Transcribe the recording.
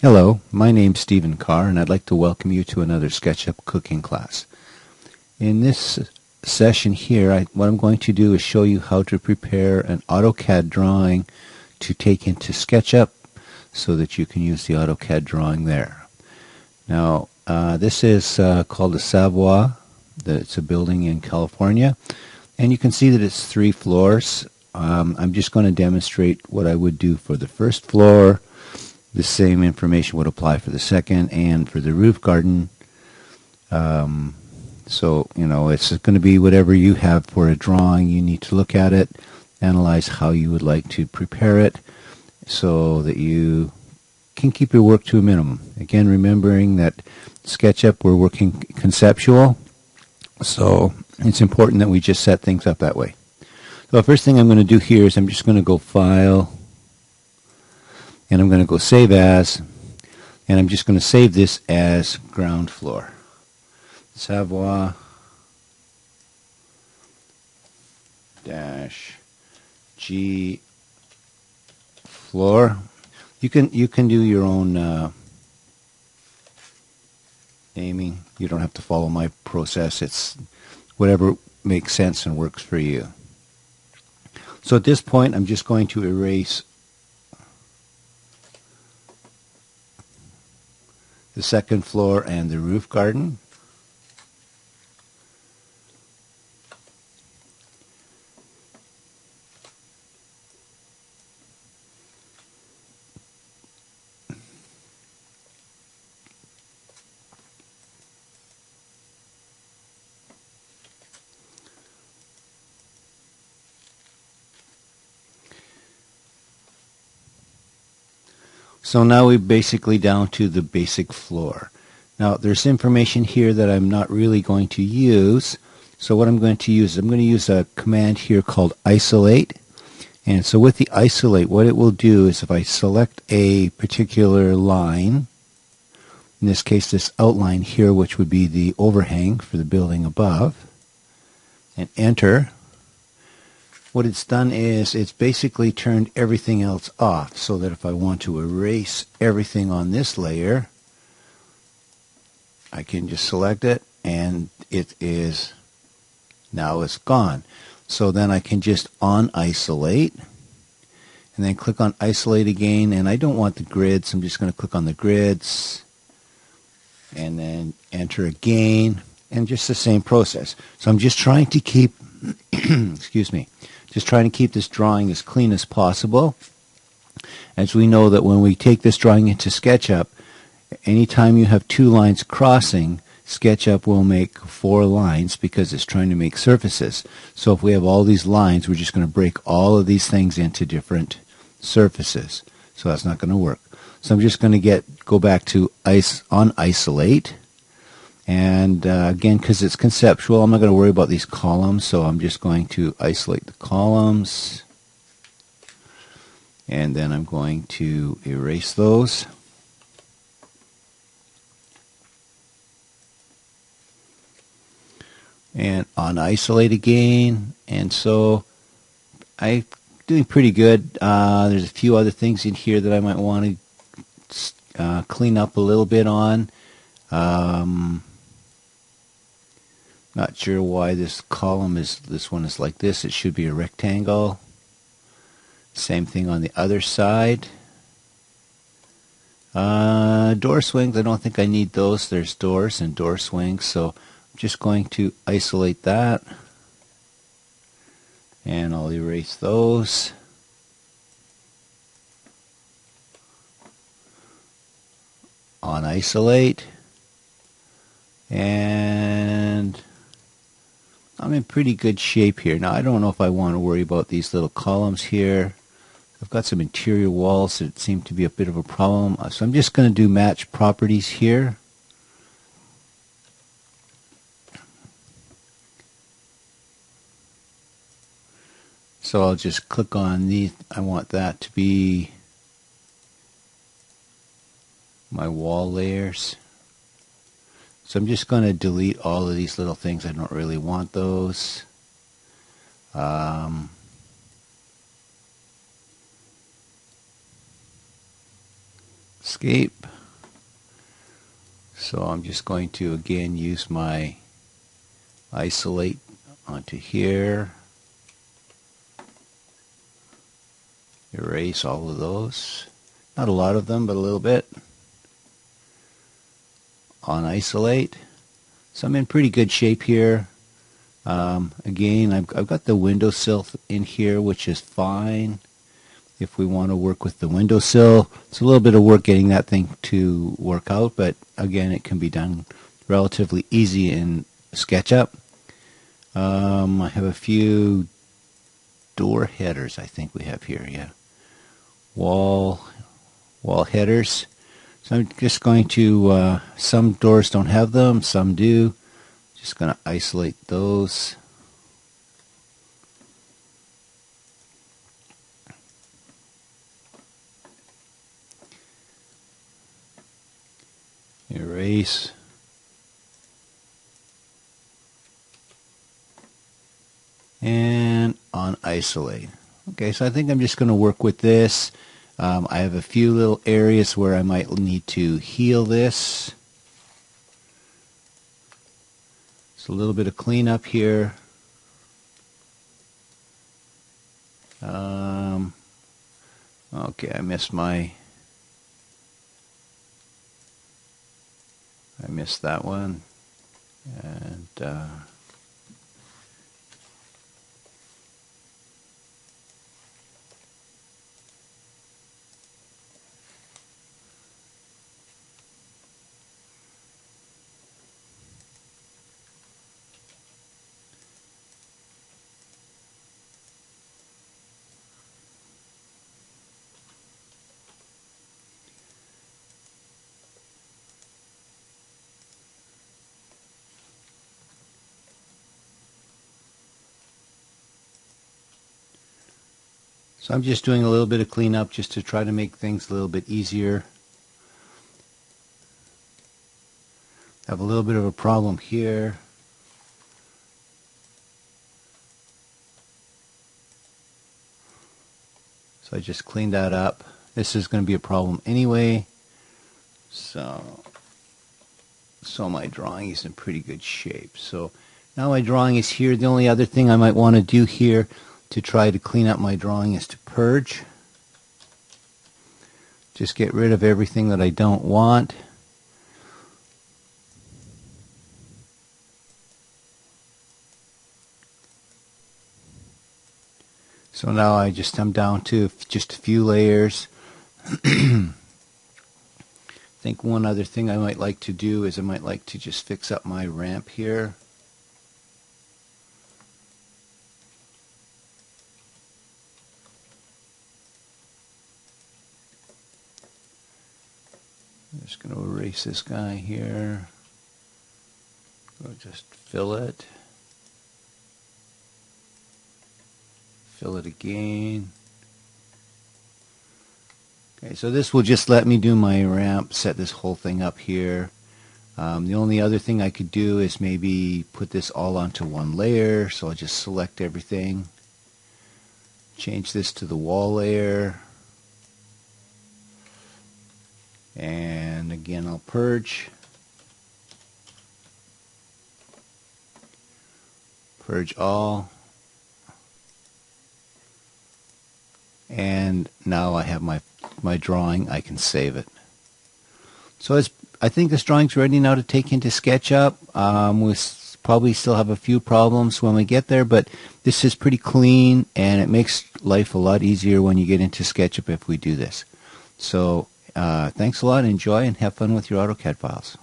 Hello, my name's Stephen Carr, and I'd like to welcome you to another SketchUp cooking class. In this session here, what I'm going to do is show you how to prepare an AutoCAD drawing to take into SketchUp so that you can use the AutoCAD drawing there. Now, this is called a Savoy. It's a building in California, and you can see that it's 3 floors. I'm just going to demonstrate what I would do for the first floor. The same information would apply for the second and for the roof garden. So, it's going to be whatever you have for a drawing. You need to look at it, analyze how you would like to prepare it so that you can keep your work to a minimum. Again, remembering that SketchUp, we're working conceptual, so it's important that we just set things up that way. So the first thing I'm going to do here is I'm just going to go File, and I'm going to go Save As, and I'm just going to save this as ground floor. Savoy -G floor. You can do your own naming. You don't have to follow my process. It's whatever makes sense and works for you. So at this point, I'm just going to erase the second floor and the roof garden. So now we're basically down to the basic floor. Now there's information here that I'm not really going to use. So what I'm going to use, I'm going to use a command here called isolate. And so with the isolate, what it will do is if I select a particular line, in this case this outline here, which would be the overhang for the building above, and enter, what it's done is it's basically turned everything else off, so that if I want to erase everything on this layer, I can just select it and it is now it's gone. So then I can just on-isolate and then click on isolate again, and I don't want the grids, I'm just going to click on the grids and then enter again, and just the same process. So I'm just trying to keep excuse me, just trying to keep this drawing as clean as possible. As we know that when we take this drawing into SketchUp, anytime you have 2 lines crossing, SketchUp will make 4 lines because it's trying to make surfaces. So if we have all these lines, we're just going to break all of these things into different surfaces. So that's not going to work. So I'm just going to go back to on-isolate. And again, because it's conceptual, I'm not going to worry about these columns, so I'm just going to isolate the columns. And then I'm going to erase those. And on-isolate again. And so I'm doing pretty good. There's a few other things in here that I might want to clean up a little bit on. Not sure why this one is like this. It should be a rectangle. Same thing on the other side. Door swings, I don't think I need those. There's doors and door swings, so I'm just going to isolate that. And I'll erase those. On isolate. And I'm in pretty good shape here. Now I don't know if I want to worry about these little columns here. I've got some interior walls that seem to be a bit of a problem. So I'm just going to do match properties here. So I'll just click on these. I want that to be my wall layers. So I'm just going to delete all of these little things. I don't really want those. Escape. So I'm just going to again use my isolate onto here, erase all of those, not a lot of them but a little bit, on isolate. So I'm in pretty good shape here. Again, I've got the windowsill in here, which is fine if we want to work with the windowsill. It's a little bit of work getting that thing to work out, but again, it can be done relatively easy in SketchUp. I have a few door headers, I think we have here, yeah. Wall headers. So I'm just going to, some doors don't have them, some do. Just going to isolate those. Erase. And on isolate. Okay, so I think I'm just going to work with this. I have a few little areas where I might need to heal this. So a little bit of cleanup here. Okay, I missed that one. And so I'm just doing a little bit of cleanup just to try to make things a little bit easier. I have a little bit of a problem here. So I just cleaned that up. This is going to be a problem anyway. So my drawing is in pretty good shape. So now my drawing is here. The only other thing I might want to do here to try to clean up my drawing is to purge. Just get rid of everything that I don't want. So now I'm down to just a few layers. I think one other thing I might like to do is I might like to just fix up my ramp here. I'm just going to erase this guy here. We'll just fill it. Fill it again. Okay, so this will just let me do my ramp, set this whole thing up here. The only other thing I could do is maybe put this all onto one layer. So I'll just select everything. Change this to the wall layer. And again, I'll purge. Purge all. And now I have my drawing. I can save it. So I think this drawing's ready now to take into SketchUp. We'll probably still have a few problems when we get there, but this is pretty clean, and it makes life a lot easier when you get into SketchUp if we do this. So thanks a lot. Enjoy and have fun with your AutoCAD files.